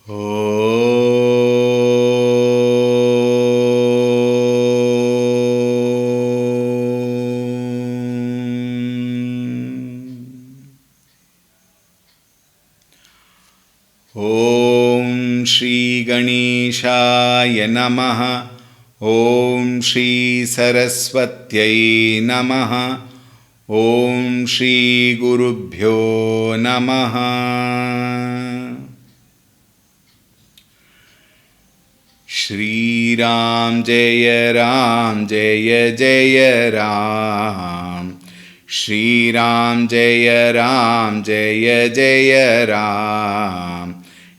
ॐ श्री गणेशाय नमः। ॐ श्री सरस्वत्यै नमः। ॐ श्री गुरुभ्यो नमः। श्रीराम जय जय राम। श्रीराम जय जय राम।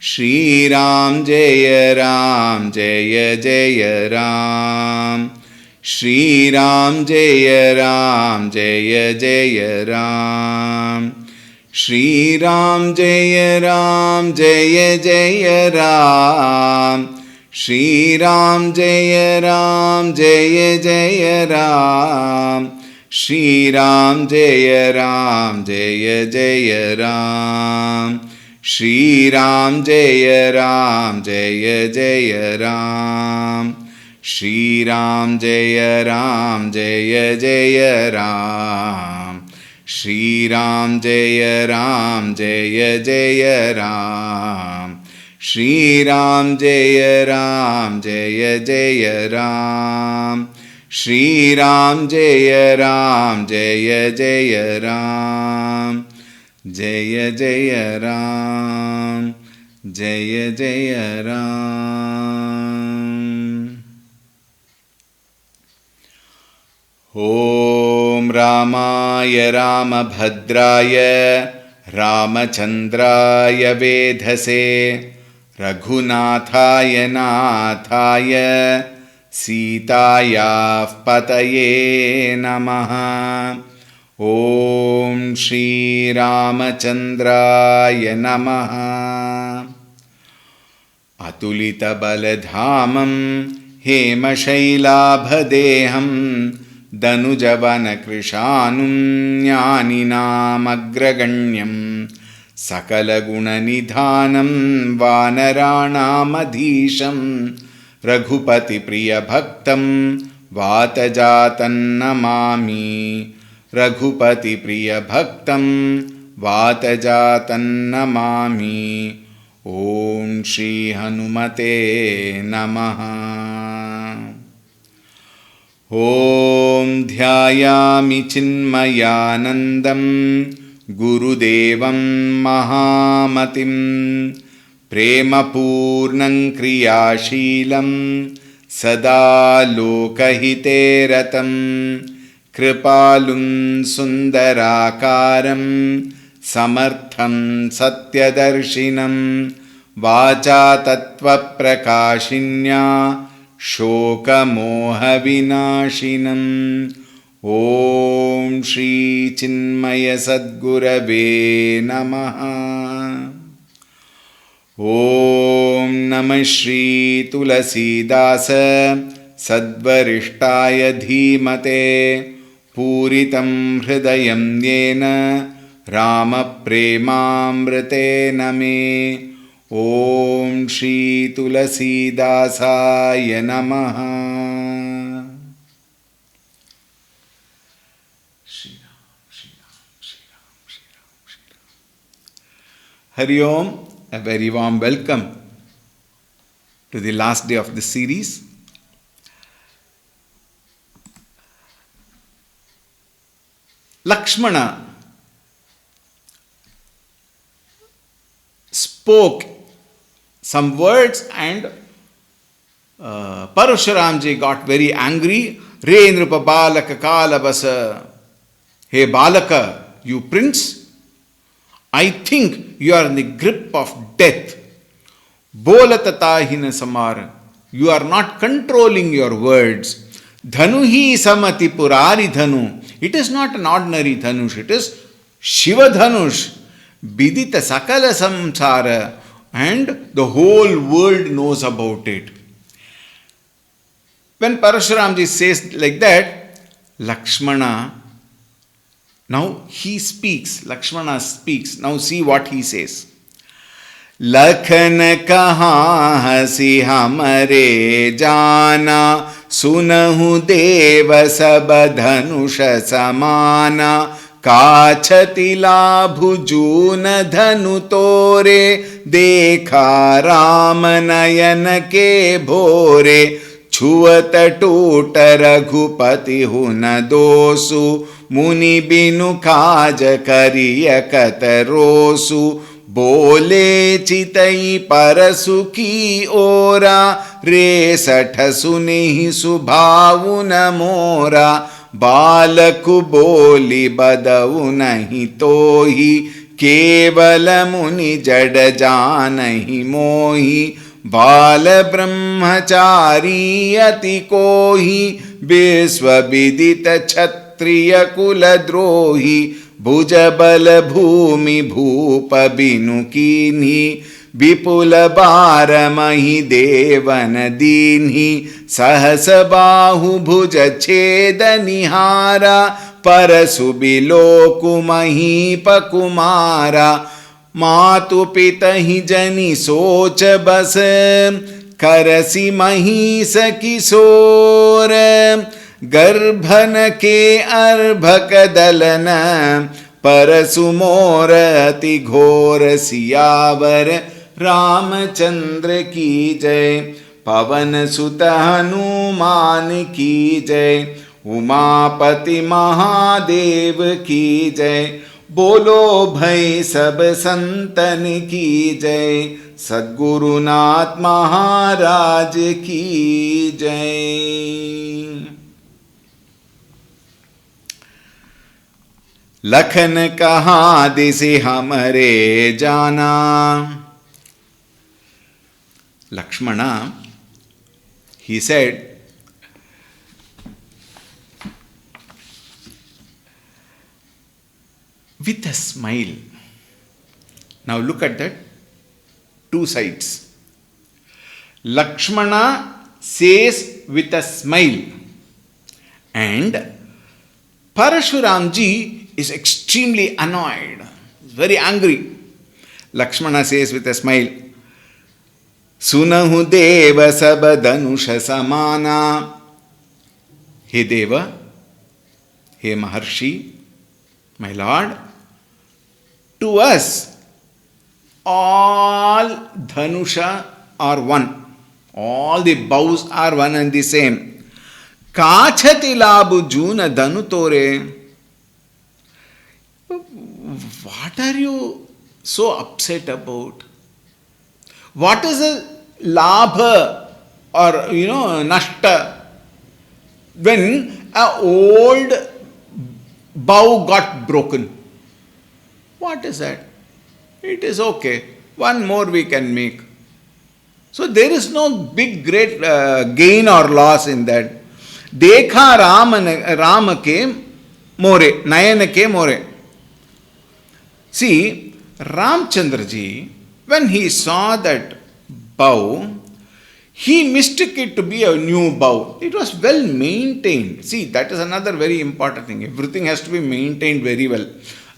श्रीराम जय जय राम। श्रीराम जय जय राम। श्रीराम जय जय राम। श्रीराम जय जय राम। श्रीराम जय जय राम। श्रीराम जय जय राम। श्रीराम जय जय राम। श्रीराम जय जय राम। श्रीराम जय जय राम। श्रीराम जय जय राम। जय जय राम। जय जय राम। ॐ रामाय रामभद्राय रामचन्द्राय वेधसे रघुनाथाय नाथाय सीतायाः पतये नमः। ॐ श्री रामचन्द्राय नमः। अतुलितबलधामं हेमशैलाभदेहं दनुजवनकृशानुं ज्ञानिनामग्रगण्यं सकलगुणनिधानं वानराणामधीशं रघुपतिप्रियभक्तं वातजातं नमामि। रघुपतिप्रियभक्तं वातजातं नमामि। ॐ श्री हनुमते नमः। ॐ ध्यायामि चिन्मयानन्दं गुरुदेवं महामतिं प्रेमपूर्णं क्रियाशीलं सदा लोकहिते रतं कृपालुं सुन्दराकारं समर्थं सत्यदर्शिनं वाचा तत्त्वप्रकाशिन्या शोकमोहविनाशिनम्। ॐ श्री चिन्मय सद्गुरवे नमः। ॐ नमः श्री तुलसीदास सद्वरिष्ठाय धीमते पूरितं हृदयं येन रामप्रेमामृतेन मे। ॐ श्री तुलसीदासाय नमः। Hari Om, a very warm welcome to the last day of the series. Lakshmana spoke some words and Parashuramji got very angry. Re Nrupa Balaka Kalabasa. Hey Balaka, you prince, I think you are in the grip of death. Bolatata samar. You are not controlling your words. Dhanuhi samati purari dhanu. It is not an ordinary dhanush. It is Shiva dhanush. Bidita sakala samsara. And the whole world knows about it. When Parashuramji says like that, Lakshmana, now he speaks. Lakshmana speaks. Now see what he says. Lakhan कहाँ हसी हमरे जाना, सुनहु देव सब धनुष समाना। काछति लाभु जून धनु तोरे, देखा राम नयन के भोरे। छुअत टूट रघुपति हुन दोसु, मुनि बिनु काज करिय कत रोसु। बोले चितई परसु की ओरा, रेसठ सुनि सुभावु न मोरा। बालकु बोली बदउ नहीं तोहि, केवल मुनि जड जानहि मोहि। बाल ब्रह्मचारी अति कोहि, विश्व विदित क्षत्रिय कुल द्रोही। भुज बल भूमि भूप बिनु कीन्ही, विपुल बारमहि देवन दीन्ही। सहस बाहु भुज छेद निहारा, परसु बिलोकु महीप कुमारा। मातु पितहि जनि सोच बस, करसि महिष किशोर। गर्भन के अर्भक दलन, परसु मोर अति घोर। सियावर रामचंद्र की जय, पवन सुत हनुमान की जय। उमापति महादेव की जय, बोलो भई सब संतन की जय। सद्गुरुनाथ महाराज की जय। लखन कहाँ दिसि हमरे जाना। Lakshmana, he said, with a smile. Now look at that, two sides. Lakshmana says with a smile, and Parashuramji is extremely annoyed, very angry. Lakshmana says with a smile, सुनहु देव सब धनुष समाना. हे देव, हे महर्षि, my lord, to us all dhanusha are one, all the bows are one and the same. Kachati labu juna dhanu tore. What are you so upset about? What is a labha or nashta when a old bow got broken? What is that? It is okay. One more we can make. So there is no big great gain or loss in that. Dekha Rama ke more, Nayana ke more. See, Ramchandra ji, when he saw that bow, he mistook it to be a new bow. It was well maintained. See, that is another very important thing. Everything has to be maintained very well.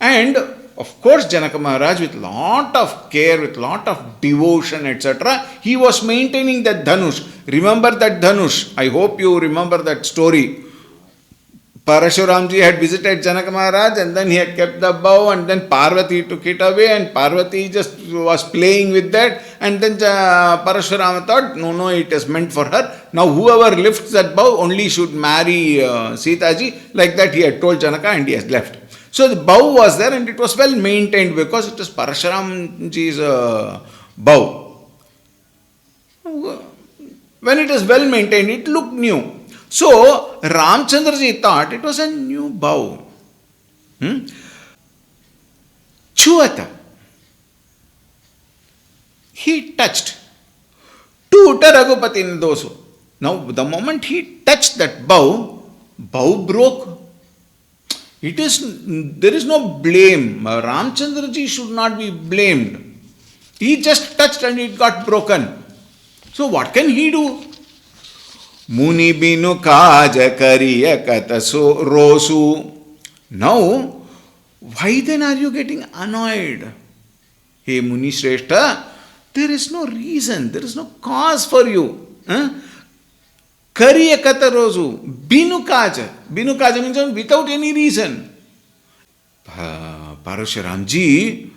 And of course, Janaka Maharaj, with lot of care, with lot of devotion, etc., he was maintaining that dhanush. Remember that dhanush. I hope you remember that story. Parashuramji had visited Janaka Maharaj and then he had kept the bow, and then Parvati took it away and Parvati just was playing with that, and then Parashurama thought, no, it is meant for her. Now whoever lifts that bow only should marry Sita ji. Like that he had told Janaka and he has left. So the bow was there and it was well maintained because it was Parashuramji's bow. When it is well maintained, it looked new. So Ramchandra ji thought it was a new bow. Chuata. He touched. Tuta Raghupati Dosu. Now the moment he touched that bow broke. There is no blame. Ramchandra ji should not be blamed. He just touched and it got broken. So what can he do? Muni binu kaja kariya kataso rosu. Now, why then are you getting annoyed? Hey Muni Shrestha, There is no reason, there is no cause for you. Kariya katarozu, binukaja. Binukaja means without any reason. Parashuramji,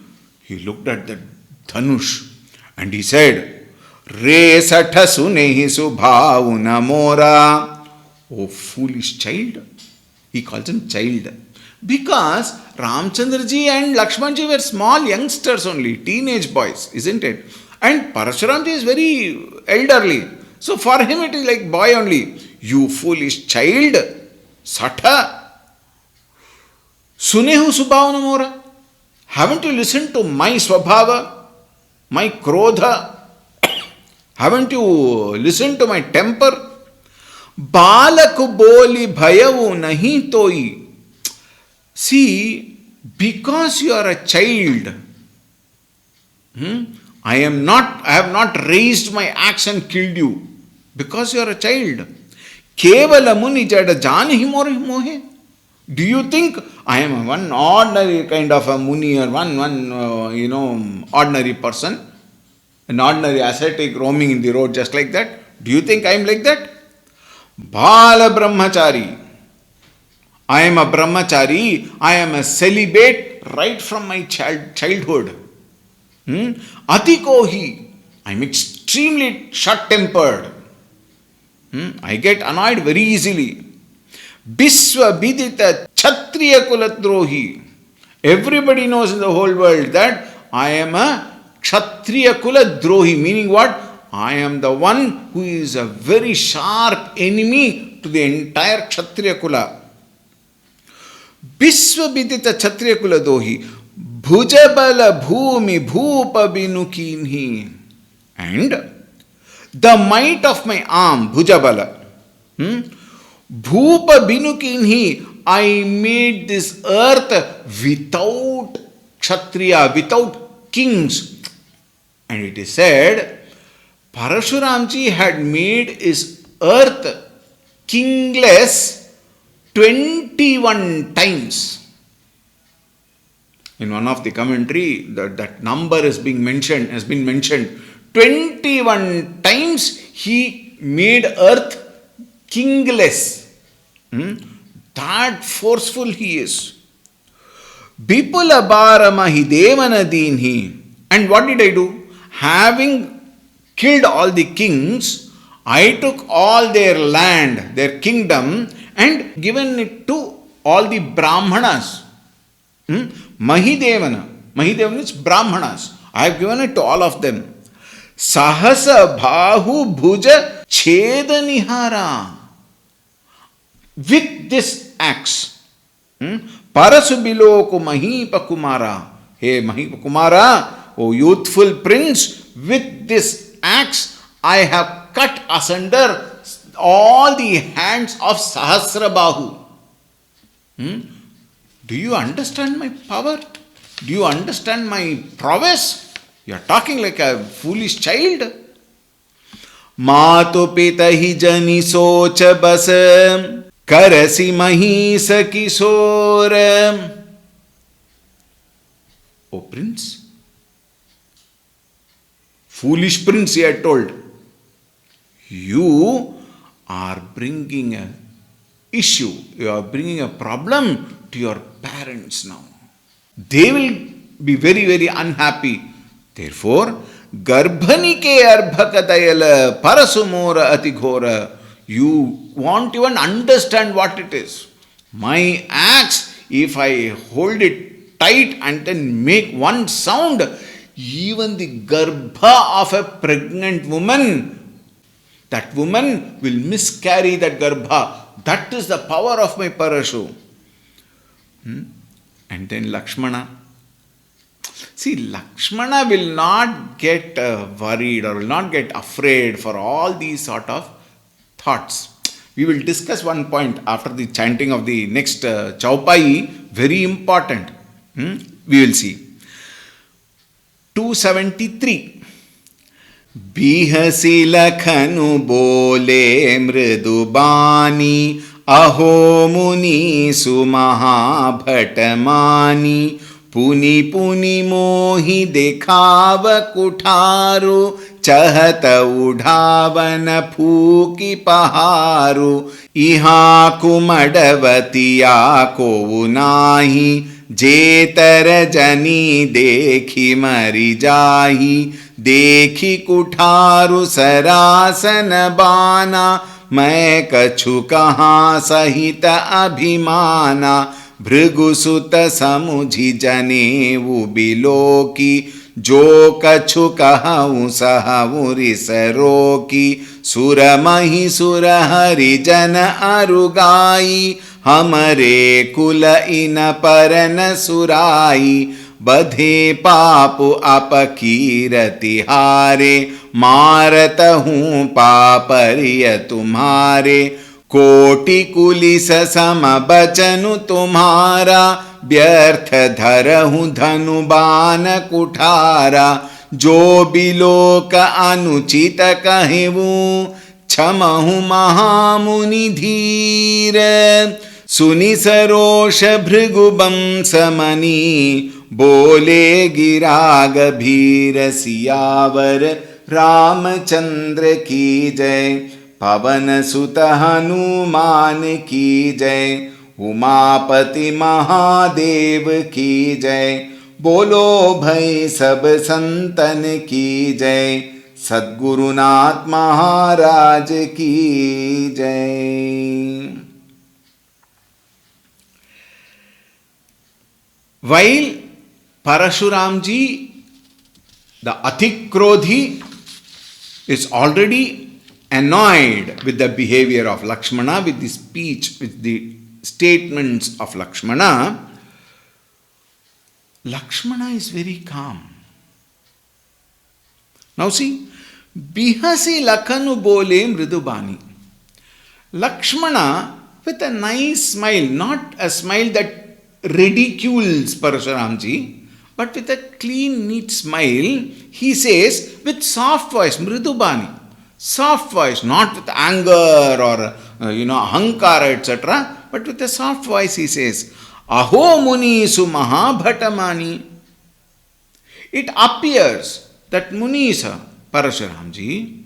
he looked at the dhanush and he said, Re satha sunehi subhavuna mora. Oh foolish child. He calls him child. Because Ramchandraji and Lakshmanji were small youngsters only, teenage boys, isn't it? And Parashuramji is very elderly. So for him it is like boy only. You foolish child, Satha, Sunehu Subhavana Mora. Haven't you listened to my Swabhava, my Krodha? Haven't you listened to my temper? Balaku boli bhayavu nahi toi. See, because you are a child, I have not raised my axe and killed you. Because you are a child. Kevala muni jada janahi mohe. Do you think I am one ordinary kind of a muni or one ordinary person? An ordinary ascetic roaming in the road just like that? Do you think I am like that? Bala brahmachari. I am a brahmachari. I am a celibate right from my childhood. Atikohi. I am extremely short-tempered. I get annoyed very easily. Biswa bidita kshatriya kuladrohi. Everybody knows in the whole world that I am a kshatriya kuladrohi. Meaning what? I am the one who is a very sharp enemy to the entire kshatriya kula. Biswa bidita kshatriya kuladrohi. Bhujabala bhumi bhupa binukinhi. And the might of my arm, Bhujabala. Bhupa binukinhi. I made this earth without kshatriya, without kings. And it is said, Parashuramji had made his earth kingless 21 times. In one of the commentary, that number has been mentioned. 21 times he made earth kingless. That forceful he is. Bipula baramahi devanadinhi. And what did I do? Having killed all the kings, I took all their land, their kingdom, and given it to all the Brahmanas. Mahidevana. Mahidevana is Brahmanas. I have given it to all of them. Sahasa Bahu Bhuja Chedanihara. With this axe, Parasubiloku Mahipa Kumara. Hey Mahipa Kumara, O youthful prince, with this axe I have cut asunder all the hands of Sahasrabahu. Do you understand my power? Do you understand my prowess? You are talking like a foolish child. Mato pita hi jani socha basam karasi mahisa kisora. O prince, foolish prince, he had told, you are bringing an issue, you are bringing a problem to your parents now. They will be very, very unhappy. Therefore, Garbhanike Arbhakadayala Parasumora Atighora. You won't even understand what it is. My axe, if I hold it tight and then make one sound, even the garbha of a pregnant woman, that woman will miscarry that garbha. That is the power of my Parashu. And then Lakshmana. See, Lakshmana will not get worried or will not get afraid for all these sort of thoughts. We will discuss one point after the chanting of the next Chaupai, very important. We will see. 273. Bihasi lakhanu bole mridubani aho muni sumaha bhatamani पुनि पुनि मोहि देखाव कुठारु, चहत उठावन फूकी पहारु। इहाँ कुमड़वतिया को नाही, जेतर जनी देखी मरि जाही। देखी कुठारु सरासन बाना, मैं कछु कहाँ सहित अभिमाना। भृगुसुत समुझि जनेऊ बिलोकी, जो कछु कहऊँ सहु रिस रोकी। सुर महि सुर हरिजन अरुगाई, हमरे कुल इन परन सुराई। बधे पाप अपकीरति हारे, मारत हूँ पापरिय तुम्हारे। कोटि कुलिस सम बचनु तुम्हारा, व्यर्थ धरहूँ धनु बान कुठारा। जो बिलोक अनुचित कहूँ, क्षमहु महामुनि धीर। सुनि सरोष भृगुवंश मनि, बोले गिरा गभीर। सियावर रामचंद्र की जय, पवन सुत हनुमान की जय। उमापति महादेव की जय, बोलो भई सब संतन की जय। सद्गुरुनाथ महाराज की जय। While Parashuramji, the Atikrodhi, is already annoyed with the behavior of Lakshmana, with the speech, with the statements of Lakshmana, Lakshmana is very calm. Now see, Bihasi Lakhanu Bole Mridubani. Lakshmana with a nice smile, not a smile that ridicules Parashuramji, but with a clean, neat smile, he says with soft voice, Mridubani, soft voice, not with anger or ahankara, etc., but with a soft voice he says, Aho Munisu Mahabhatamani. It appears that Munisa, Parashuramji,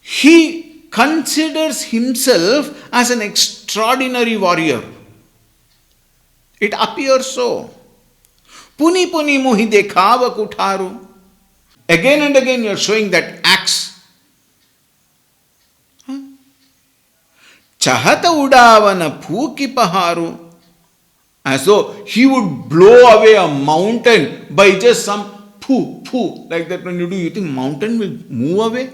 he considers himself as an extraordinary warrior. It appears so. Puni puni muhi dekhava kutharu. Again and again you are showing that axe. Chahata udavana phuki paharu. As though he would blow away a mountain by just some poo, like that when you do, you think mountain will move away?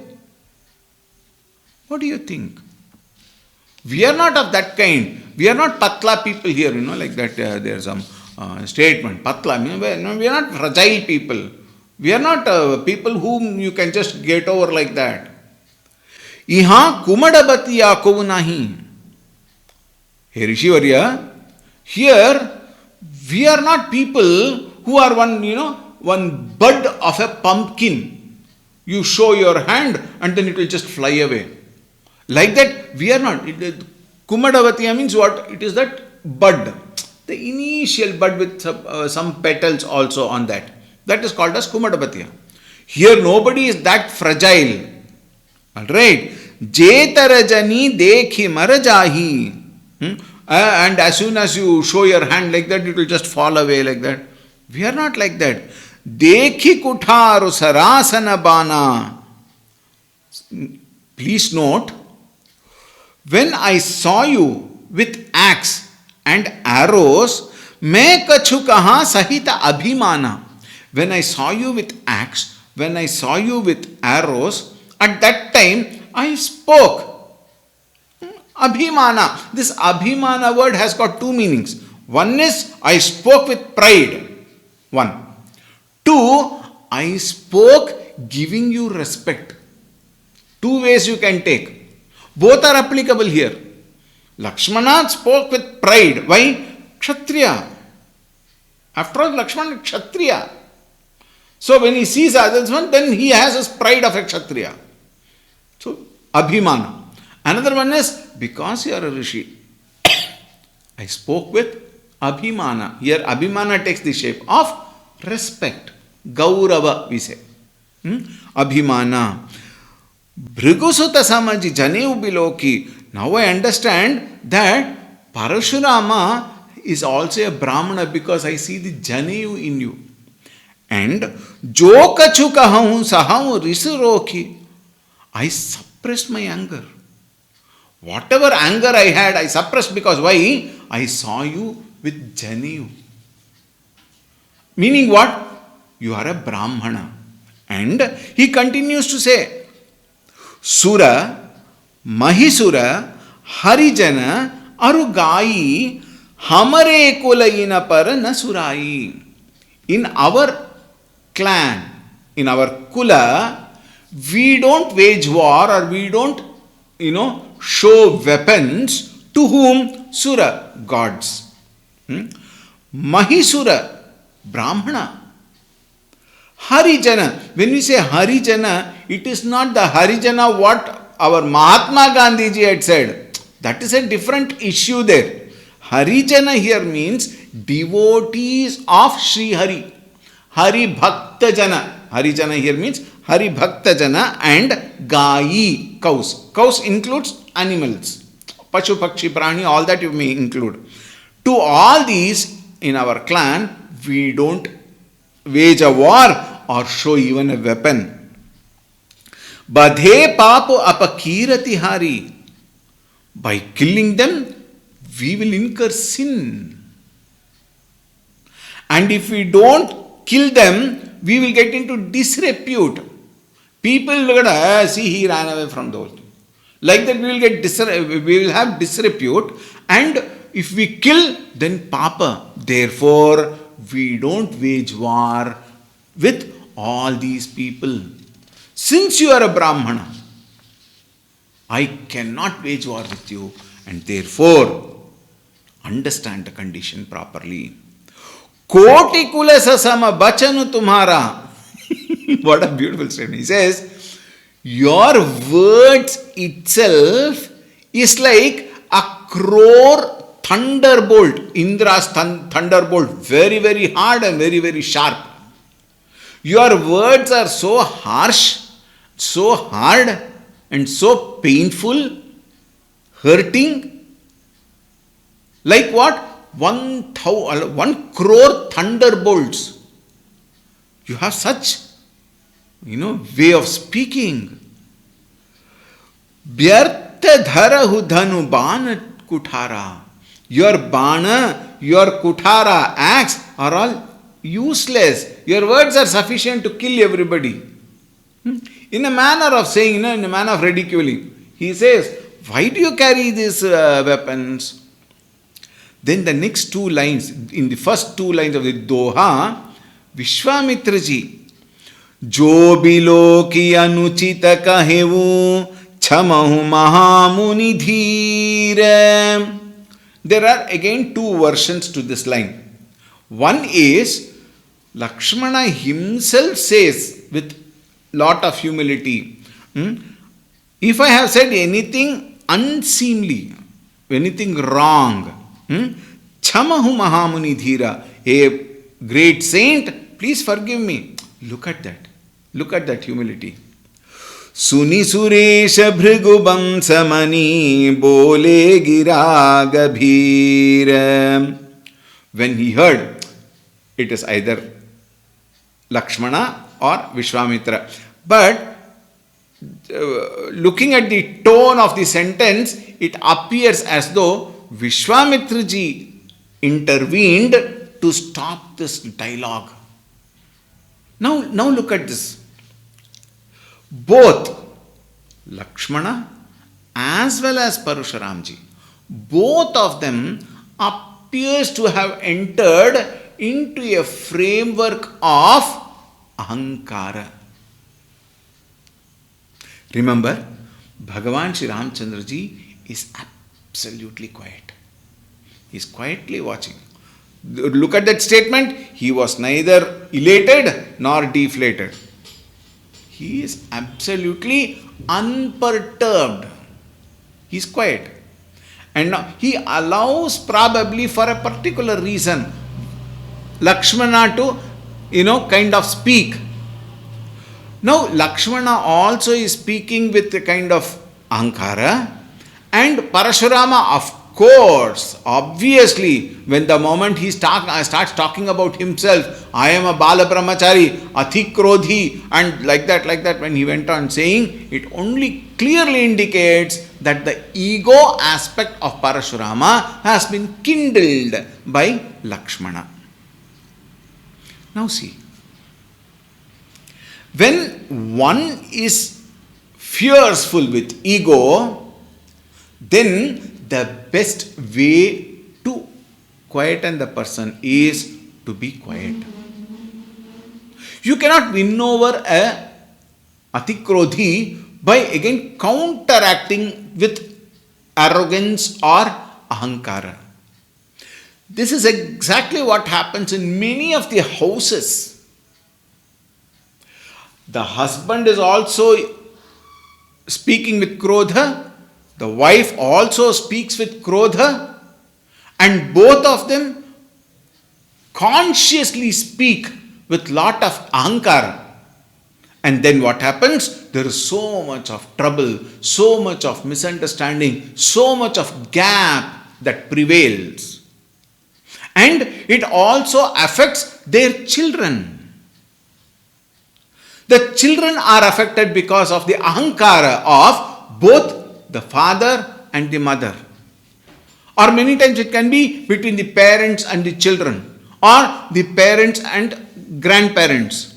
What do you think? We are not of that kind. We are not patla people here, like that there is some statement. Patla, we are not fragile people. We are not people whom you can just get over like that. Iha kumadabati yakovu nahi. Hey Rishivarya, here we are not people who are one bud of a pumpkin. You show your hand and then it will just fly away. Like that, we are not. Kumadavatiya means what? It is that bud. The initial bud with some petals also on that. That is called as Kumadavatiya. Here nobody is that fragile. Alright. Jetarajani dekhi marajahi. And as soon as you show your hand like that, it will just fall away like that. We are not like that. Dekhi kutharu sarasana bana. Please note, when I saw you with axe and arrows, मैं कछु कहाँ सहित अभिमाना. When I saw you with axe, when I saw you with arrows, at that time I spoke. Abhimana. This Abhimana word has got two meanings. One is I spoke with pride. One. Two, I spoke giving you respect. Two ways you can take. Both are applicable here. Lakshmana spoke with pride. Why? Kshatriya. After all, Lakshmana is Kshatriya. So when he sees others, then he has his pride of a Kshatriya. So, Abhimana. Another one is, because you are a Rishi, I spoke with Abhimana. Here Abhimana takes the shape of respect. Gaurava, we say. Abhimana. Bhrigusuta samaji janev biloki. Now I understand that Parashurama is also a Brahmana because I see the janev in you. And Jokachukaham saham risuroki. I suppressed my anger. Whatever anger I had, I suppressed because why? I saw you with janev. Meaning what? You are a Brahmana. And he continues to say, Sura, Mahisura, Harijana, Arugai, Hamare Kulaina Para Nasurai. In our clan, in our Kula, we don't wage war or we don't, show weapons to whom? Sura, gods. Mahisura, Brahmana. Harijana. When we say Harijana, it is not the Harijana what our Mahatma Gandhi ji had said. That is a different issue there. Harijana here means devotees of Sri Hari. Hari Bhakta Jana. Harijana here means Hari Bhakta Jana and Gayi, cows. Cows includes animals. Pachu, Pakshi, Prani, all that you may include. To all these in our clan, we don't wage a war or show even a weapon. Badhe papu apakirati hari. By killing them, we will incur sin. And if we don't kill them, we will get into disrepute. People look at, see, he ran away from those. Like that, we will have disrepute. And if we kill, then papa. Therefore, we don't wage war with all these people. Since you are a Brahmana, I cannot wage war with you, and therefore understand the condition properly. Koti kula sasama bachanu tumhara. What a beautiful statement. He says, your words itself is like a crore thunderbolt. Indra's thunderbolt. Very, very hard and very, very sharp. Your words are so harsh, so hard, and so painful, hurting. Like what? 1 crore thunderbolts. You have such, way of speaking. Vyartha dharahu dhanu bana kuthara. Your bana, your kuthara, axe are all useless. Your words are sufficient to kill everybody. In a manner of saying, in a manner of ridiculing. He says, why do you carry these weapons? Then the next 2 lines, in the first 2 lines of the Doha, Vishwamitra ji, Jo biloki anuchita kahevu chamahu mahamuni dhira. There are again 2 versions to this line. One is, Lakshmana himself says with lot of humility, if I have said anything unseemly, anything wrong, Chamahu Mahamuni Dhira, a great saint, please forgive me. Look at that. Look at that humility. Suni Suresha Bhrigu Bamsamani Bole Gira Gabhira. When he heard, it is either Lakshmana or Vishwamitra. But looking at the tone of the sentence, it appears as though Vishwamitra ji intervened to stop this dialogue. Now look at this. Both Lakshmana as well as Parashuramji, both of them appears to have entered into a framework of ahankara. Remember, Bhagavan Shri Ramchandra ji is absolutely quiet. He is quietly watching. Look at that statement. He was neither elated nor deflated. He is absolutely unperturbed. He is quiet. And now he allows, probably for a particular reason, Lakshmana to, kind of speak. Now Lakshmana also is speaking with a kind of ahankara, and Parashurama, of course, obviously, when the moment he starts talking about himself, I am a Bala Brahmachari, Athi Krodhi, and like that, when he went on saying, it only clearly indicates that the ego aspect of Parashurama has been kindled by Lakshmana. Now see, when one is fearful with ego, then the best way to quieten the person is to be quiet. You cannot win over a Atikrodhi by again counteracting with arrogance or ahankara. This is exactly what happens in many of the houses. The husband is also speaking with Krodha, the wife also speaks with Krodha, and both of them consciously speak with lot of ahankara. And then what happens? There is so much of trouble, so much of misunderstanding, so much of gap that prevails. And it also affects their children. The children are affected because of the ahankara of both the father and the mother. Or many times it can be between the parents and the children, or the parents and grandparents,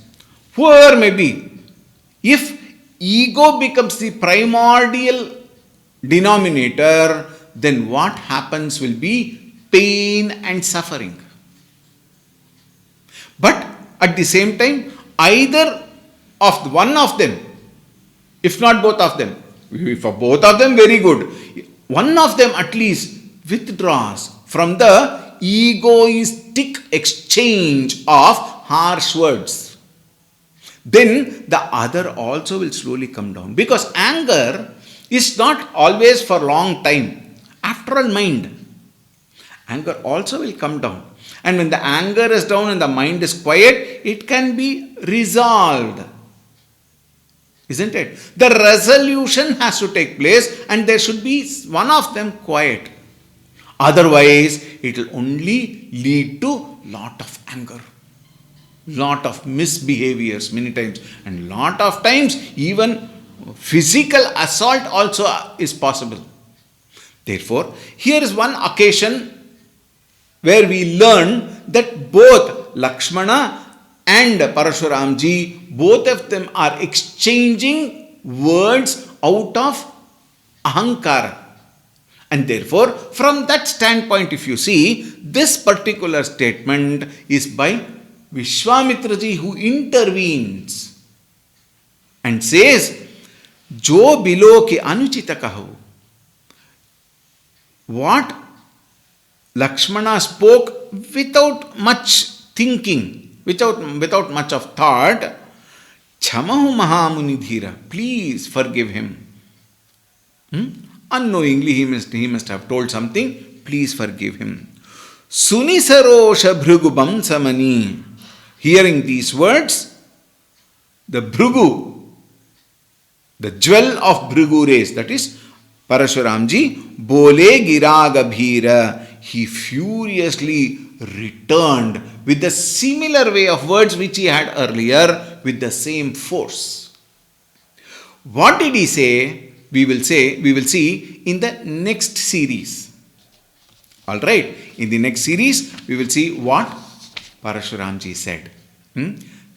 whoever may be. If ego becomes the primordial denominator, then what happens will be pain and suffering. But at the same time, either of one of them, if not both of them, if both of them, very good, one of them at least withdraws from the egoistic exchange of harsh words, then the other also will slowly come down. Because anger is not always for long time. After all, mind, anger also will come down. And when the anger is down and the mind is quiet, it can be resolved. Isn't it? The resolution has to take place and there should be one of them quiet. Otherwise, it will only lead to lot of anger, lot of misbehaviors many times, and lot of times even physical assault also is possible. Therefore, here is one occasion where we learn that both Lakshmana and Parashuramji, both of them are exchanging words out of ahankara. And therefore, from that standpoint, if you see, this particular statement is by Vishwamitraji, who intervenes and says, Jo bilo ki anuchita kahu. What Lakshmana spoke without much thinking, without much of thought, Chamahu Mahamuni Dhira, please forgive him. Unknowingly he must have told something, please forgive him. Sunisarosha Bhrugubam Samani. Hearing these words, the Bhrugu, the jewel of Bhrigu race, that is Parashuramji, Bole Giragabhira, he furiously returned with the similar way of words which he had earlier, with the same force. What did he say? We will see in the next series. Alright, in the next series, we will see what Parashuramji said.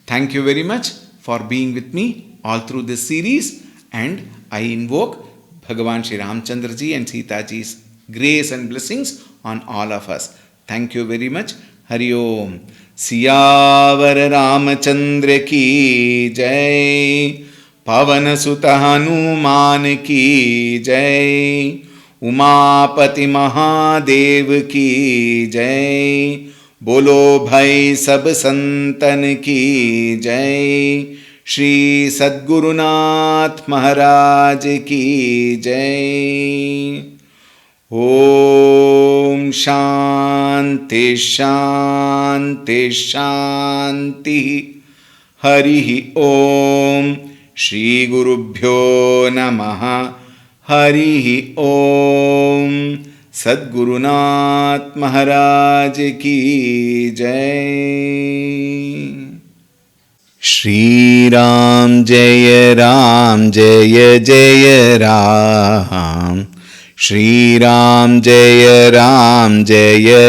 Thank you very much for being with me all through this series, and I invoke Bhagavan Shri Ramchandra Ji and Sita Ji's grace and blessings on all of us. Thank you very much. Hari Om. Siyavar Ramachandra ki jai. Pavan Sutta Hanuman ki jai. Umapati Mahadev ki jai. Bolo bhai sab santan ki jai. Shri Sadgurunath Maharaj ki jai. Om Shanti शांति शांति। हरि ओम। श्री गुरुभ्यो नमः। हरि ओम। सद्गुरुनाथ महाराज की जय। श्री राम जय जय राम। श्री राम जय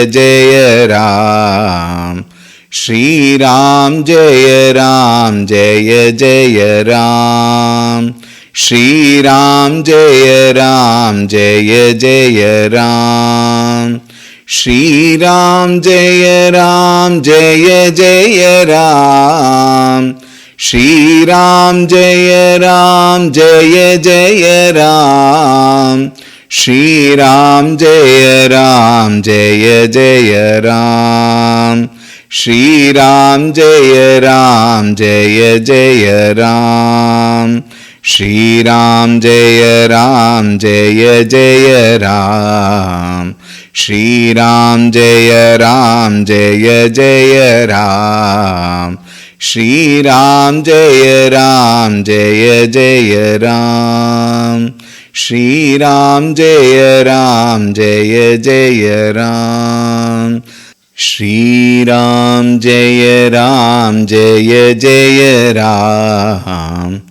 जय राम। श्री राम जय जय राम। श्री राम जय जय राम। श्री राम जय जय राम। श्री राम जय जय राम। श्री राम जय जय राम। श्री राम जय जय राम। श्री राम जय जय राम। श्री राम जय जय राम। श्री राम जय जय राम। श्री राम जय जय राम।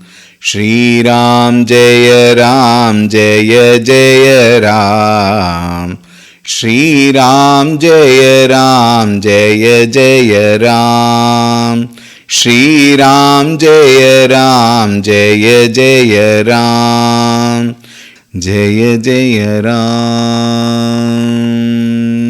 श्री राम जय जय राम। श्री राम जय जय राम। श्री राम जय जय राम। श्री राम जय जय राम। जय जय राम।